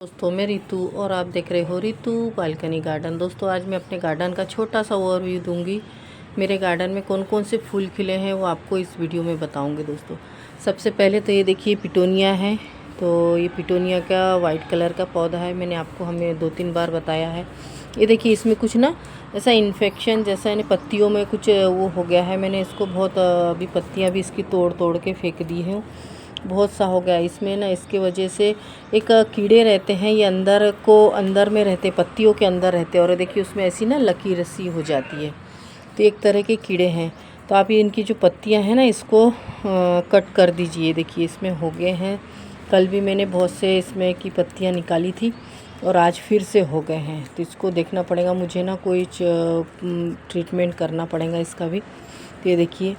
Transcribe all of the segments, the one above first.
दोस्तों मैं रितु और आप देख रहे हो रितु बालकनी गार्डन। दोस्तों आज मैं अपने गार्डन का छोटा सा ओवरव्यू दूंगी। मेरे गार्डन में कौन कौन से फूल खिले हैं वो आपको इस वीडियो में बताऊंगी। दोस्तों सबसे पहले तो ये देखिए पिटोनिया है। तो ये पिटोनिया का वाइट कलर का पौधा है। मैंने आपको हमें 2-3 बार बताया है। ये देखिए इसमें कुछ ना ऐसा इन्फेक्शन जैसा यानी पत्तियों में कुछ वो हो गया है। मैंने इसको बहुत अभी पत्तियाँ भी इसकी तोड़ तोड़ के फेंक दी हैं। बहुत सा हो गया इसमें ना, इसके वजह से एक कीड़े रहते हैं, ये अंदर में रहते, पत्तियों के अंदर रहते हैं। और देखिए उसमें ऐसी ना लकीर सी हो जाती है। तो एक तरह के कीड़े हैं। तो आप ये इनकी जो पत्तियां हैं ना इसको कट कर दीजिए। देखिए इसमें हो गए हैं। कल भी मैंने बहुत से इसमें की पत्तियां निकाली थी और आज फिर से हो गए हैं। तो इसको देखना पड़ेगा मुझे ना, कोई ट्रीटमेंट करना पड़ेगा इसका भी। तो ये देखिए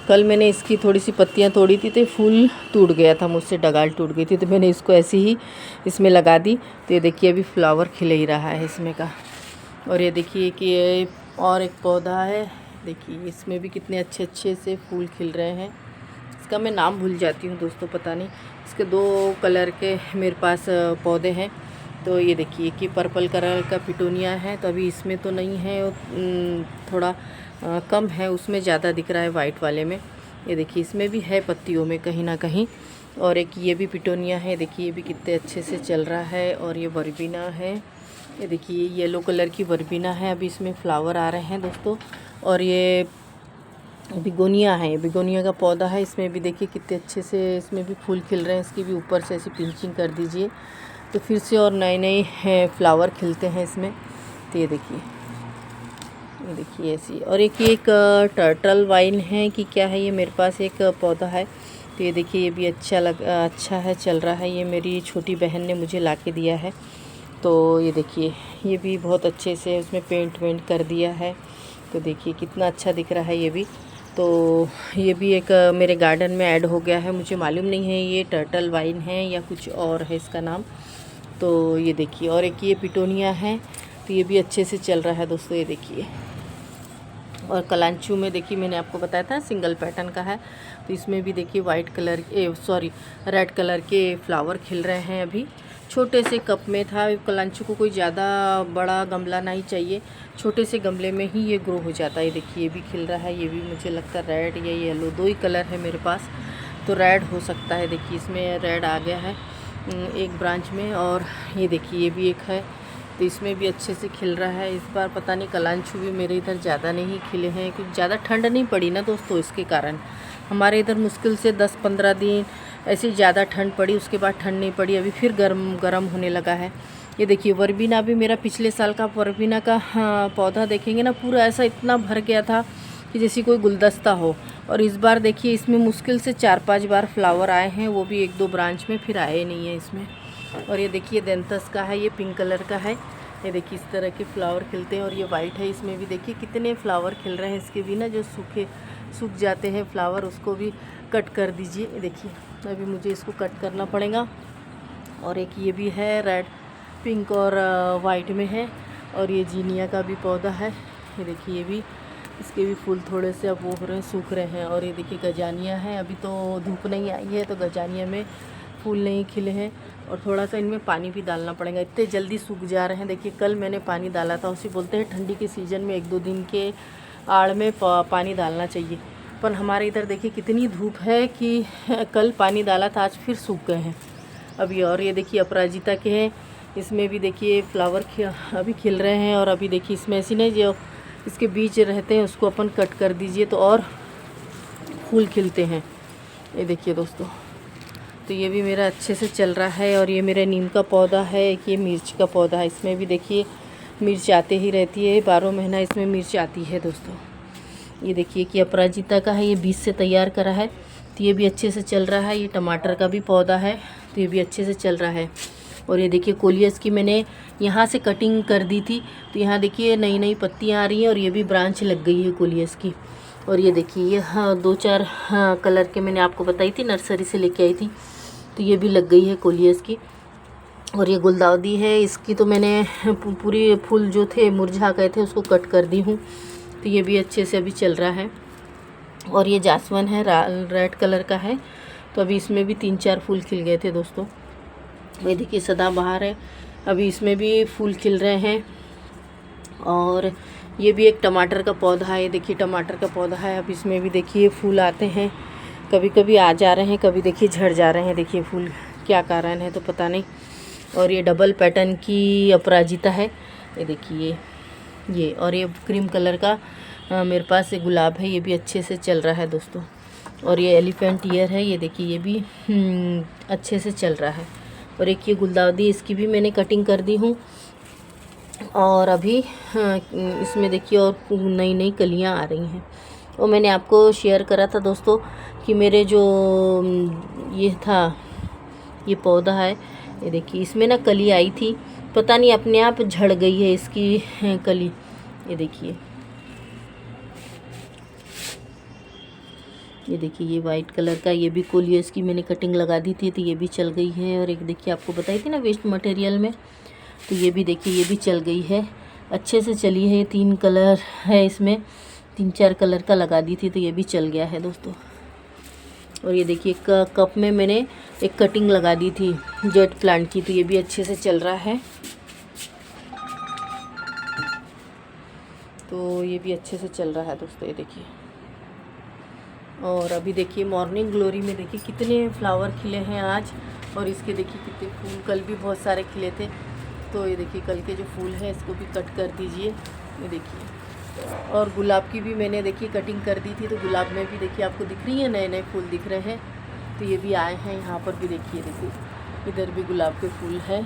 कल मैंने इसकी थोड़ी सी पत्तियां तोड़ी थी तो फूल टूट गया था मुझसे, डगाल टूट गई थी। तो मैंने इसको ऐसे ही इसमें लगा दी। तो ये देखिए अभी फ्लावर खिल ही रहा है इसमें का। और ये देखिए कि ये और एक पौधा है। देखिए इसमें भी कितने अच्छे अच्छे से फूल खिल रहे हैं। इसका मैं नाम भूल जाती हूँ दोस्तों, पता नहीं। इसके 2 कलर के मेरे पास पौधे हैं। तो ये देखिए कि पर्पल कलर का पिटोनिया है। तो अभी इसमें तो नहीं है, थोड़ा कम है, उसमें ज़्यादा दिख रहा है वाइट वाले में। ये देखिए इसमें भी है पत्तियों में कहीं ना कहीं। और एक ये भी पिटोनिया है। देखिए ये भी कितने अच्छे से चल रहा है। और ये वर्बिना है। ये देखिए येलो कलर की वर्बिना है। अभी इसमें फ्लावर आ रहे हैं दोस्तों। और ये बिगोनिया है, बिगोनिया का पौधा है। इसमें भी देखिए कितने अच्छे से इसमें भी फूल खिल रहे हैं। इसकी भी ऊपर से ऐसी पिंचिंग कर दीजिए तो फिर से और नए नए फ्लावर खिलते हैं इसमें। तो ये देखिए ऐसी। और एक टर्टल वाइन है कि क्या है, ये मेरे पास एक पौधा है। तो ये देखिए ये भी अच्छा है, चल रहा है। ये मेरी छोटी बहन ने मुझे ला के दिया है। तो ये देखिए ये भी बहुत अच्छे से उसमें पेंट वेंट कर दिया है। तो देखिए कितना अच्छा दिख रहा है ये भी। तो ये भी एक मेरे गार्डन में ऐड हो गया है। मुझे मालूम नहीं है ये टर्टल वाइन है या कुछ और है इसका नाम। तो ये देखिए और एक ये पिटोनिया है। तो ये भी अच्छे से चल रहा है दोस्तों। ये देखिए और कलांचू में देखिए मैंने आपको बताया था सिंगल पैटर्न का है। तो इसमें भी देखिए रेड कलर के फ्लावर खिल रहे हैं। अभी छोटे से कप में था। कलांचू को कोई ज़्यादा बड़ा गमला नहीं चाहिए, छोटे से गमले में ही ये ग्रो हो जाता है। ये देखिए ये भी खिल रहा है। ये भी मुझे लगता है रेड या येलो 2 ही कलर है मेरे पास। तो रेड हो सकता है। देखिए इसमें रेड आ गया है एक ब्रांच में। और ये देखिए ये भी एक है। तो इसमें भी अच्छे से खिल रहा है। इस बार पता नहीं कलांचू भी मेरे इधर ज़्यादा नहीं खिले हैं, क्योंकि ज़्यादा ठंड नहीं पड़ी ना दोस्तों, इसके कारण। हमारे इधर मुश्किल से 10-15 दिन ऐसी ज़्यादा ठंड पड़ी, उसके बाद ठंड नहीं पड़ी। अभी फिर गर्म होने लगा है। ये देखिए वर्बिना भी मेरा पिछले साल का वर्बिना का पौधा देखेंगे ना, पूरा ऐसा इतना भर गया था कि जैसे कोई गुलदस्ता हो। और इस बार देखिए इसमें मुश्किल से 4-5 बार फ्लावर आए हैं, वो भी 1-2 ब्रांच में, फिर आए नहीं है इसमें। और ये देखिए देंतस का है, ये पिंक कलर का है। ये देखिए इस तरह के फ्लावर खिलते हैं। और ये वाइट है, इसमें भी देखिए कितने फ्लावर खिल रहे हैं। इसके भी ना जो सूख जाते हैं फ्लावर, उसको भी कट कर दीजिए। ये देखिए अभी मुझे इसको कट करना पड़ेगा। और एक ये भी है रेड पिंक और वाइट में है। और ये जीनिया का भी पौधा है। ये देखिए ये भी, इसके भी फूल थोड़े से अब वो हो रहे हैं, सूख रहे हैं। और ये देखिए गजानिया है। अभी तो धूप नहीं आई है तो गजानिया में फूल नहीं खिले हैं। और थोड़ा सा इनमें पानी भी डालना पड़ेगा, इतने जल्दी सूख जा रहे हैं। देखिए कल मैंने पानी डाला था। उसी बोलते हैं ठंडी के सीज़न में 1-2 दिन के आड़ में पानी डालना चाहिए। पर हमारे इधर देखिए कितनी धूप है कि कल पानी डाला था, आज फिर सूख गए हैं अभी। और ये देखिए अपराजिता के हैं। इसमें भी देखिए फ्लावर अभी खिल रहे हैं। और अभी देखिए इसमें ऐसी नहीं, जो इसके बीज रहते हैं उसको अपन कट कर दीजिए तो और फूल खिलते हैं। ये देखिए दोस्तों, तो ये भी मेरा अच्छे से चल रहा है। और ये मेरा नीम का पौधा है। एक ये मिर्च का पौधा है। इसमें भी देखिए मिर्च आते ही रहती है, 12 महीना इसमें मिर्च आती है दोस्तों। ये देखिए कि अपराजिता का है, ये बीज से तैयार करा है। तो ये भी अच्छे से चल रहा है। ये टमाटर का भी पौधा है, तो ये भी अच्छे से चल रहा है। और ये देखिए कोलियस की मैंने यहाँ से कटिंग कर दी थी, तो यहाँ देखिए नई नई पत्तियाँ आ रही हैं। और ये भी ब्रांच लग गई है कोलियस की। और ये देखिए ये 2-4 कलर के मैंने आपको बताई थी, नर्सरी से लेके आई थी। तो ये भी लग गई है कोलियस की। और ये गुलदाउदी है, इसकी तो मैंने पूरी फूल जो थे मुरझा गए थे उसको कट कर दी हूँ। तो ये भी अच्छे से अभी चल रहा है। और ये जासवन है, रेड कलर का है। तो अभी इसमें भी 3-4 फूल खिल गए थे दोस्तों। ये देखिए सदाबहार है, अभी इसमें भी फूल खिल रहे हैं। और ये भी एक टमाटर का पौधा है, ये देखिए टमाटर का पौधा है, अब इसमें भी देखिए फूल आते हैं, कभी कभी आ जा रहे हैं, कभी देखिए झड़ जा रहे हैं। देखिए फूल क्या कारण है तो पता नहीं। और ये डबल पैटर्न की अपराजिता है, ये देखिए ये। और ये क्रीम कलर का मेरे पास एक गुलाब है, ये भी अच्छे से चल रहा है दोस्तों। और ये एलिफेंट ईयर है, ये देखिए ये भी अच्छे से चल रहा है। और एक ये गुलदाउदी, इसकी भी मैंने कटिंग कर दी हूँ। और अभी इसमें देखिए और नई नई कलियाँ आ रही हैं। और मैंने आपको शेयर करा था दोस्तों कि मेरे जो ये था, ये पौधा है, ये देखिए इसमें ना कली आई थी, पता नहीं अपने आप झड़ गई है इसकी कली। ये देखिए, ये देखिए ये वाइट कलर का, ये भी कोलिया, इसकी मैंने कटिंग लगा दी थी तो ये भी चल गई है। और एक देखिए आपको बताई थी ना वेस्ट मटेरियल में, तो ये भी देखिए ये भी चल गई है, अच्छे से चली है। 3 कलर है इसमें, 3-4 कलर का लगा दी थी तो ये भी चल गया है दोस्तों। और ये देखिए कप में मैंने एक कटिंग लगा दी थी जेट प्लांट की, तो ये भी अच्छे से चल रहा है। तो ये भी अच्छे से चल रहा है दोस्तों, ये देखिए। और अभी देखिए मॉर्निंग ग्लोरी में देखिए कितने फ्लावर खिले हैं आज, और इसके देखिए कितने फूल, कल भी बहुत सारे खिले थे। तो ये देखिए कल के जो फूल हैं इसको भी कट कर दीजिए, ये देखिए। और गुलाब की भी मैंने देखिए कटिंग कर दी थी, तो गुलाब में भी देखिए आपको दिख रही है नए नए फूल दिख रहे हैं। तो ये भी आए हैं यहाँ पर भी देखिए इधर भी गुलाब के फूल हैं,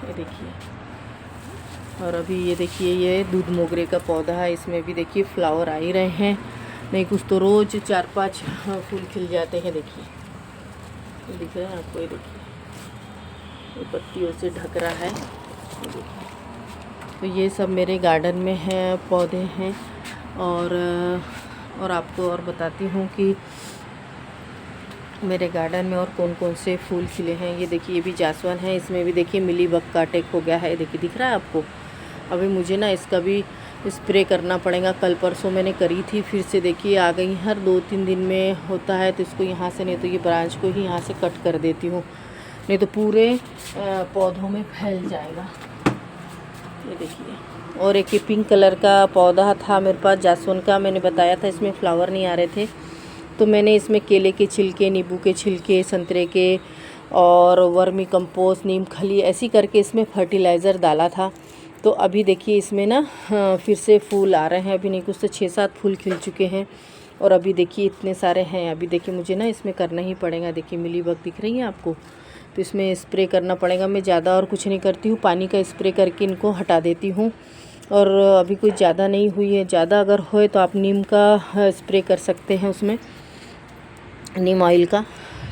ये देखिए। और अभी ये देखिए ये दूध मोगरे का पौधा है, इसमें भी देखिए फ्लावर आ ही रहे हैं, नहीं कुछ तो रोज़ 4-5 फूल खिल जाते हैं। देखिए ये दिख रहा है आपको, ये देखिए ये पत्तियों से ढक रहा है, ये देखिए। तो ये सब मेरे गार्डन में है, पौधे हैं। और आपको और बताती हूँ कि मेरे गार्डन में और कौन कौन से फूल खिले हैं। ये देखिए ये भी जासवन है, इसमें भी देखिए मिली बग का अटैक हो गया है, देखिए दिख रहा है आपको। अभी मुझे ना इसका भी स्प्रे करना पड़ेगा, कल परसों मैंने करी थी, फिर से देखिए आ गई। हर 2-3 दिन में होता है, तो इसको यहाँ से, नहीं तो ये ब्रांच को ही यहाँ से कट कर देती हूँ, नहीं तो पूरे पौधों में फैल जाएगा। ये देखिए। और एक ये पिंक कलर का पौधा था मेरे पास जासवन का, मैंने बताया था इसमें फ्लावर नहीं आ रहे थे, तो मैंने इसमें केले के छिलके, नींबू के छिलके, संतरे के और वर्मी कंपोस्ट, नीम खली ऐसी करके इसमें फर्टिलाइज़र डाला था। तो अभी देखिए इसमें ना फिर से फूल आ रहे हैं, अभी नहीं कुछ तो 6-7 फूल खिल चुके हैं। और अभी देखिए इतने सारे हैं, अभी देखिए मुझे ना इसमें करना ही पड़ेगा। देखिए मिली बग दिख रही है आपको, तो इसमें स्प्रे करना पड़ेगा। मैं ज़्यादा और कुछ नहीं करती हूँ, पानी का स्प्रे करके इनको हटा देती हूँ। और अभी कुछ ज़्यादा नहीं हुई है, ज़्यादा अगर होए तो आप नीम का स्प्रे कर सकते हैं उसमें, नीम ऑयल का।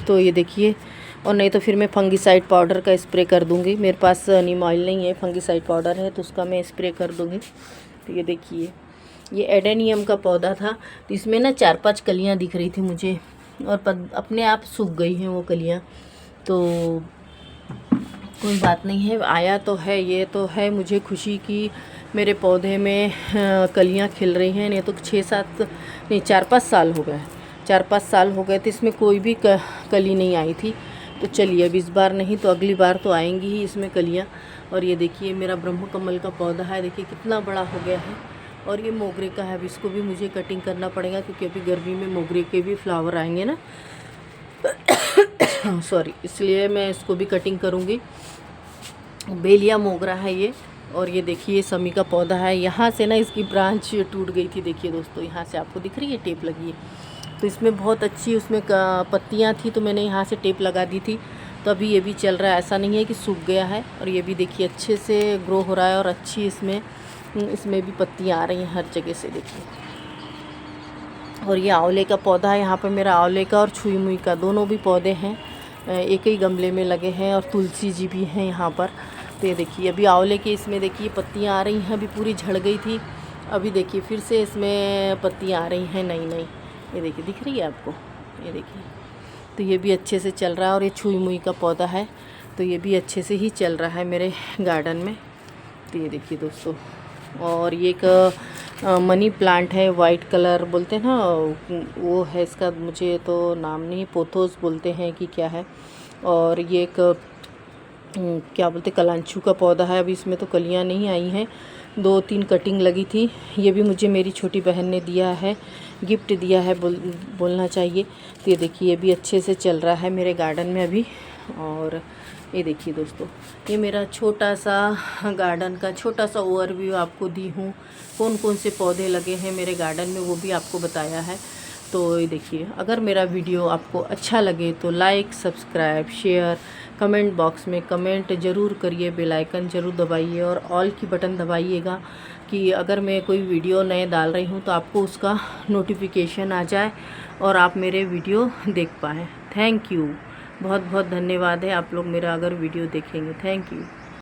तो ये देखिए, और नहीं तो फिर मैं फंगीसाइड पाउडर का स्प्रे कर दूँगी। मेरे पास नीम ऑयल नहीं है, फंगीसाइड पाउडर है, तो उसका मैं स्प्रे कर दूँगी। तो ये देखिए ये एडेनियम का पौधा था, तो इसमें ना 4-5 कलियाँ दिख रही थी मुझे, और अपने आप सूख गई हैं वो कलियाँ। तो कोई बात नहीं है, आया तो है, ये तो है मुझे खुशी कि मेरे पौधे में कलियाँ खिल रही हैं। नहीं तो 6-7 नहीं 4-5 साल हो गए, 4-5 साल हो गए थे इसमें कोई भी कली नहीं आई थी। तो चलिए अब इस बार नहीं तो अगली बार तो आएंगी ही इसमें कलियाँ। और ये देखिए मेरा ब्रह्म कमल का पौधा है, देखिए कितना बड़ा हो गया है। और ये मोगरे का है, अब इसको भी मुझे कटिंग करना पड़ेगा, क्योंकि अभी गर्मी में मोगरे के भी फ्लावर आएंगे ना सॉरी, इसलिए मैं इसको भी कटिंग करूँगी। बेलिया मोगरा है ये। और ये देखिए समी का पौधा है, यहाँ से ना इसकी ब्रांच टूट गई थी, देखिए दोस्तों यहाँ से आपको दिख रही है टेप लगी है, तो इसमें बहुत अच्छी उसमें पत्तियाँ थी, तो मैंने यहाँ से टेप लगा दी थी। तो अभी ये भी चल रहा है, ऐसा नहीं है कि सूख गया है। और ये भी देखिए अच्छे से ग्रो हो रहा है, और अच्छी इसमें भी पत्तियाँ आ रही हैं हर जगह से, देखिए। और ये आंवले का पौधा है, यहाँ पर मेरा आंवले का और छुई मुई का दोनों भी पौधे हैं, एक ही गमले में लगे हैं। और तुलसी जी भी हैं यहाँ पर। तो ये देखिए अभी आंवले की इसमें देखिए पत्तियाँ आ रही हैं, अभी पूरी झड़ गई थी, अभी देखिए फिर से इसमें पत्तियाँ आ रही हैं नई नई, ये देखिए दिख रही है आपको, ये देखिए। तो ये भी अच्छे से चल रहा है। और ये छुई मुई का पौधा है, तो ये भी अच्छे से ही चल रहा है मेरे गार्डन में। तो ये देखिए दोस्तों। और ये एक मनी प्लांट है, वाइट कलर बोलते हैं ना, वो है इसका, मुझे तो नाम नहीं, पोथोस बोलते हैं कि क्या है। और ये एक क्या बोलते, कलांचू का पौधा है। अभी इसमें तो कलियां नहीं आई हैं, 2-3 कटिंग लगी थी। ये भी मुझे मेरी छोटी बहन ने दिया है, गिफ्ट दिया है बोलना चाहिए। तो ये देखिए, ये भी अच्छे से चल रहा है मेरे गार्डन में अभी। और ये देखिए दोस्तों, ये मेरा छोटा सा गार्डन का छोटा सा ओवरव्यू आपको दी हूँ। कौन कौन से पौधे लगे हैं मेरे गार्डन में वो भी आपको बताया है। तो ये देखिए, अगर मेरा वीडियो आपको अच्छा लगे तो like, subscribe, share, comment box में कमेंट ज़रूर करिए, बेल आइकन ज़रूर दबाइए और ऑल की बटन दबाइएगा कि अगर मैं कोई वीडियो नए डाल रही हूँ तो आपको उसका नोटिफिकेशन आ जाए और आप मेरे वीडियो देख पाएँ। थैंक यू, बहुत बहुत धन्यवाद है आप लोग मेरा अगर वीडियो देखेंगे। Thank you.